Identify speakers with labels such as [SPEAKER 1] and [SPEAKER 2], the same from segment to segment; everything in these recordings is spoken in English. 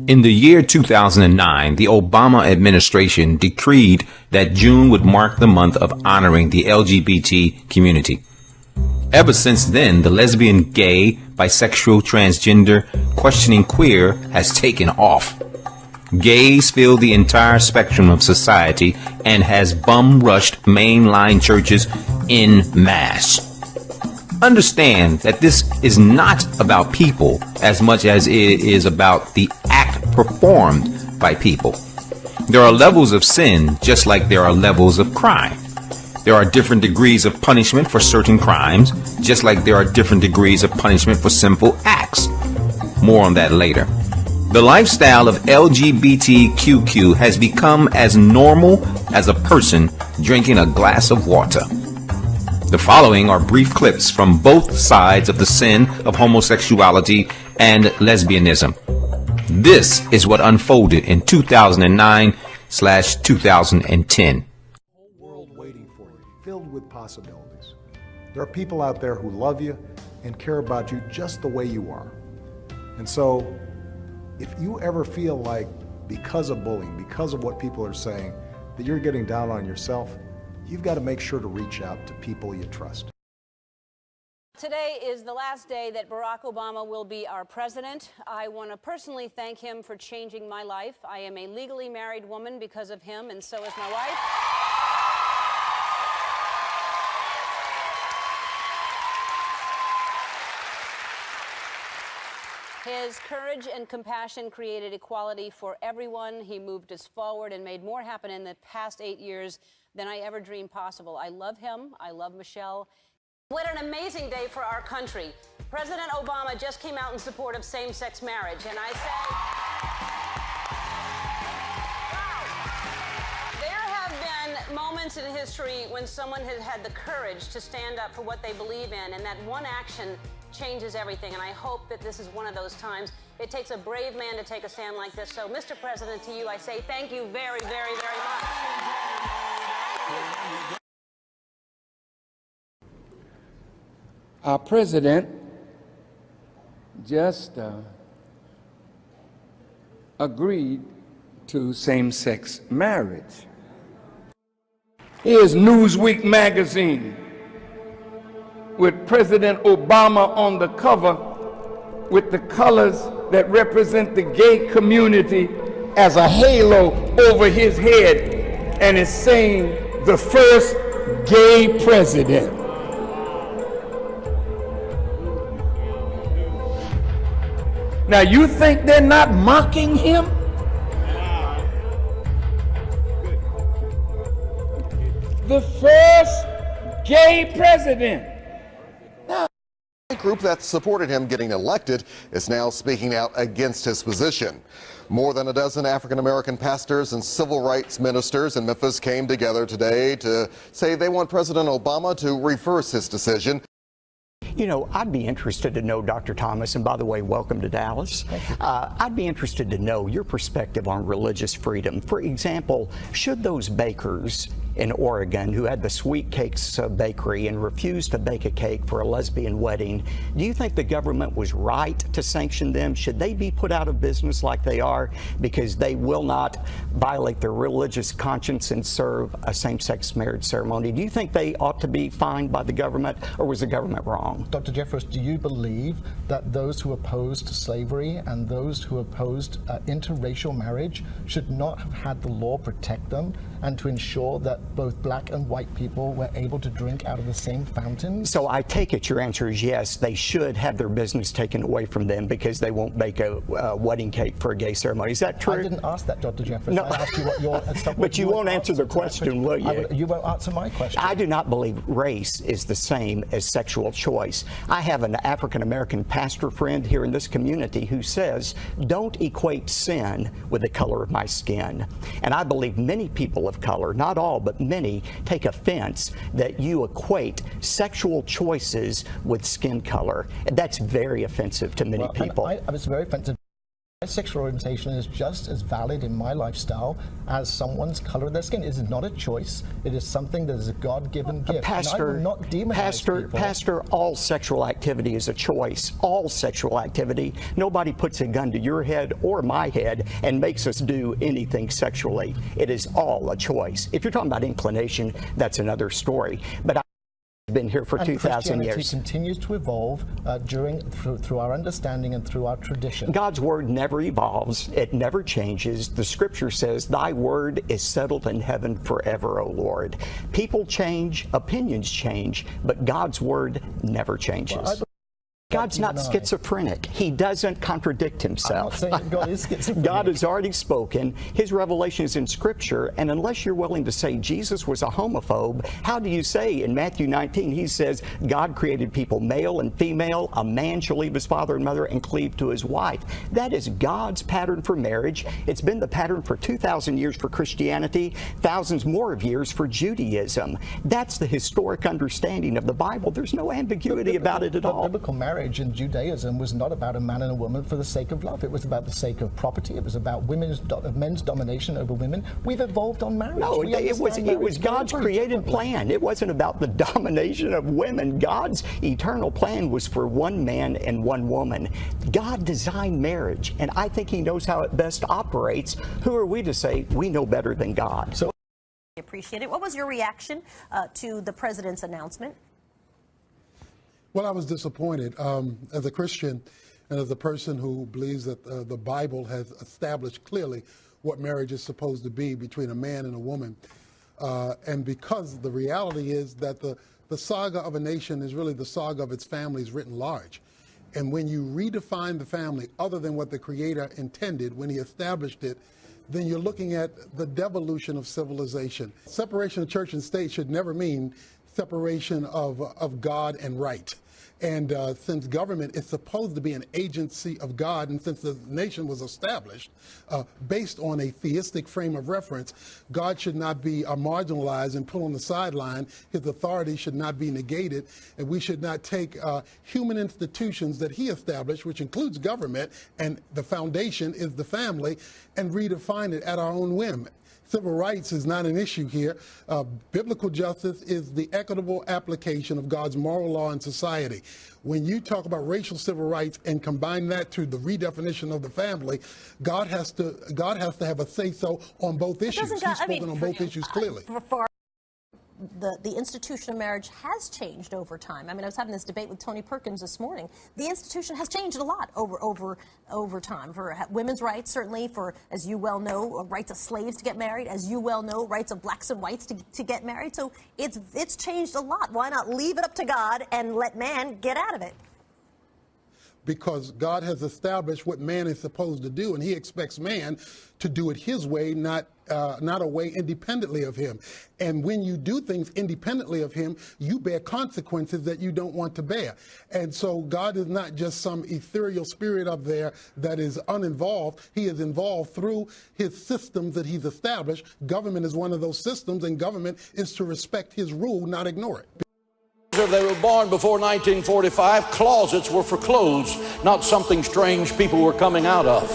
[SPEAKER 1] In the year 2009, the Obama administration decreed that June would mark the month of honoring the LGBT community. Ever since then, the lesbian, gay, bisexual, transgender, questioning queer has taken off. Gays fill the entire spectrum of society and has bum-rushed mainline churches en masse. Understand that this is not about people as much as it is about the act performed by people. There are levels of sin just like there are levels of crime. There are different degrees of punishment for certain crimes, just like there are different degrees of punishment for simple acts. More on that later. The lifestyle of LGBTQQ has become as normal as a person drinking a glass of water. The following are brief clips from both sides of the sin of homosexuality and lesbianism. This is what unfolded in 2009/2010.
[SPEAKER 2] Whole world waiting for you, filled with possibilities. There are people out there who love you and care about you just the way you are. And so, if you ever feel like because of bullying, because of what people are saying, that you're getting down on yourself, you've got to make sure to reach out to people you trust.
[SPEAKER 3] Today is the last day that Barack Obama will be our president. I want to personally thank him for changing my life. I am a legally married woman because of him, and so is my wife. His courage and compassion created equality for everyone. He moved us forward and made more happen in the past 8 years than I ever dreamed possible. I love him. I love Michelle. What an amazing day for our country. President Obama just came out in support of same-sex marriage, and I say, wow. There have been moments in history when someone has had the courage to stand up for what they believe in, and that one action changes everything, and I hope that this is one of those times. It takes a brave man to take a stand like this. So, Mr. President, to you, I say thank you very, very, very much.
[SPEAKER 4] Our president just agreed to same-sex marriage. Here's Newsweek magazine with President Obama on the cover with the colors that represent the gay community as a halo over his head, and it's saying the first gay president. Now, you think they're not mocking him? The first gay president.
[SPEAKER 5] A group that supported him getting elected is now speaking out against his position. More than a dozen African-American pastors and civil rights ministers in Memphis came together today to say they want President Obama to reverse his decision.
[SPEAKER 6] You know, I'd be interested to know, Dr. Thomas, and by the way, welcome to Dallas. I'd be interested to know your perspective on religious freedom. For example, should those bakers in Oregon who had the Sweet Cakes bakery and refused to bake a cake for a lesbian wedding, do you think the government was right to sanction them? Should they be put out of business like they are because they will not violate their religious conscience and serve a same-sex marriage ceremony? Do you think they ought to be fined by the government, or was the government wrong?
[SPEAKER 7] Dr. Jeffress, do you believe that those who opposed slavery and those who opposed interracial marriage should not have had the law protect them and to ensure that both black and white people were able to drink out of the same fountain?
[SPEAKER 6] So I take it your answer is yes, they should have their business taken away from them because they won't bake a wedding cake for a gay ceremony. Is that true?
[SPEAKER 7] I didn't ask that, Dr. Jeffress.
[SPEAKER 6] No.
[SPEAKER 7] I asked you what your...
[SPEAKER 6] But you won't answer the question, will you?
[SPEAKER 7] You won't answer my question.
[SPEAKER 6] I do not believe race is the same as sexual choice. I have an African-American pastor friend here in this community who says, don't equate sin with the color of my skin. And I believe many people of color, not all, but many, take offense that you equate sexual choices with skin color. And that's very offensive to many people.
[SPEAKER 7] It's very offensive. sexual orientation is just as valid in my lifestyle as someone's color of their skin. It is not a choice. It is something that is a God-given gift.
[SPEAKER 6] Pastor,
[SPEAKER 7] and I will not demonize people.
[SPEAKER 6] Pastor, all sexual activity is a choice. All sexual activity. Nobody puts a gun to your head or my head and makes us do anything sexually. It is all a choice. If you're talking about inclination, that's another story. But I've been here for 2,000 years.
[SPEAKER 7] Christianity continues to evolve through our understanding and through our tradition.
[SPEAKER 6] God's word never evolves. It never changes. The scripture says, thy word is settled in heaven forever, O Lord. People change, opinions change, but God's word never changes. God's not schizophrenic. He doesn't contradict himself.
[SPEAKER 7] I'm not saying God is schizophrenic.
[SPEAKER 6] God has already spoken. His revelation is in Scripture. And unless you're willing to say Jesus was a homophobe, how do you say in Matthew 19, he says, God created people male and female. A man shall leave his father and mother and cleave to his wife. That is God's pattern for marriage. It's been the pattern for 2,000 years for Christianity, thousands more of years for Judaism. That's the historic understanding of the Bible. There's no ambiguity about it at all.
[SPEAKER 7] Biblical marriage in Judaism was not about a man and a woman for the sake of love. It was about the sake of property. It was about men's domination over women. We've evolved on marriage.
[SPEAKER 6] No, it was God's created plan. It wasn't about the domination of women. God's eternal plan was for one man and one woman. God designed marriage, and I think he knows how it best operates. Who are we to say we know better than God?
[SPEAKER 8] So appreciate it. What was your reaction to the president's announcement?
[SPEAKER 9] Well, I was disappointed. As a Christian and as a person who believes that the Bible has established clearly what marriage is supposed to be between a man and a woman. And because the reality is that the saga of a nation is really the saga of its families written large. And when you redefine the family other than what the Creator intended when he established it, then you're looking at the devolution of civilization. Separation of church and state should never mean separation of God and right. And since government is supposed to be an agency of God, and since the nation was established based on a theistic frame of reference, God should not be marginalized and put on the sideline. His authority should not be negated, and we should not take human institutions that he established, which includes government, and the foundation is the family, and redefine it at our own whim. Civil rights is not an issue here. Biblical justice is the equitable application of God's moral law in society. When you talk about racial civil rights and combine that to the redefinition of the family, God has to have a say-so on both issues. He's spoken on both issues clearly.
[SPEAKER 8] The institution of marriage has changed over time. I mean, I was having this debate with Tony Perkins this morning. The institution has changed a lot over time. For women's rights, certainly, for, as you well know, rights of slaves to get married, as you well know, rights of blacks and whites to get married. So it's changed a lot. Why not leave it up to God and let man get out of it?
[SPEAKER 9] Because God has established what man is supposed to do, and he expects man to do it his way, not a way independently of him. And when you do things independently of him, you bear consequences that you don't want to bear. And so God is not just some ethereal spirit up there that is uninvolved. He is involved through his systems that he's established. Government is one of those systems, and government is to respect his rule, not ignore it.
[SPEAKER 10] If they were born before 1945, closets were for clothes, not something strange people were coming out of.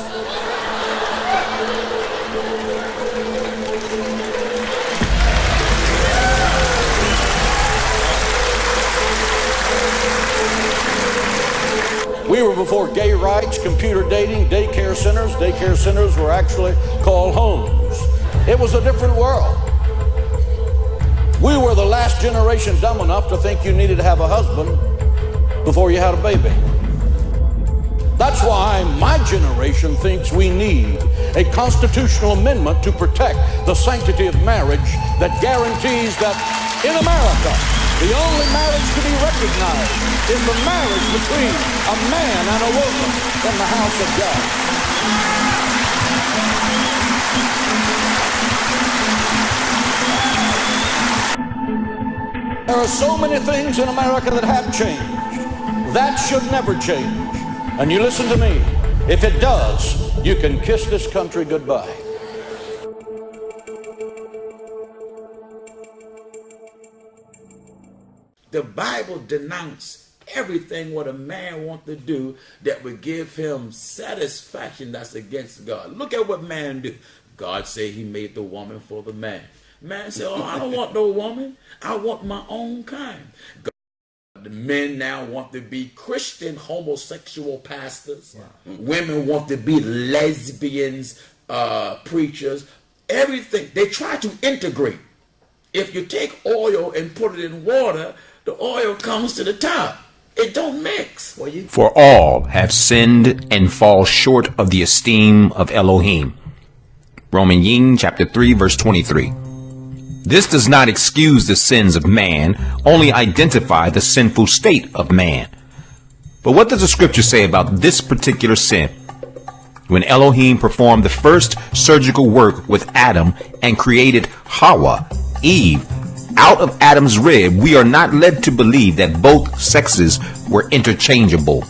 [SPEAKER 10] We were before gay rights, computer dating, daycare centers. Daycare centers were actually called homes. It was a different world. We were the last generation dumb enough to think you needed to have a husband before you had a baby. That's why my generation thinks we need a constitutional amendment to protect the sanctity of marriage that guarantees that in America, the only marriage to be recognized is the marriage between a man and a woman in the house of God. There are so many things in America that have changed. That should never change. And you listen to me. If it does, you can kiss this country goodbye.
[SPEAKER 11] The Bible denounced everything what a man wants to do that would give him satisfaction that's against God. Look at what man do. God said he made the woman for the man. Man said, oh, I don't want no woman. I want my own kind. The men now want to be Christian homosexual pastors. Wow. Women want to be lesbians, preachers. Everything. They try to integrate. If you take oil and put it in water, the oil comes to the top. It don't mix.
[SPEAKER 1] For all have sinned and fall short of the esteem of Elohim. Romans Yin chapter 3 verse 23. This does not excuse the sins of man, only identify the sinful state of man. But what does the scripture say about this particular sin? When Elohim performed the first surgical work with Adam and created Hawa, Eve, out of Adam's rib, we are not led to believe that both sexes were interchangeable.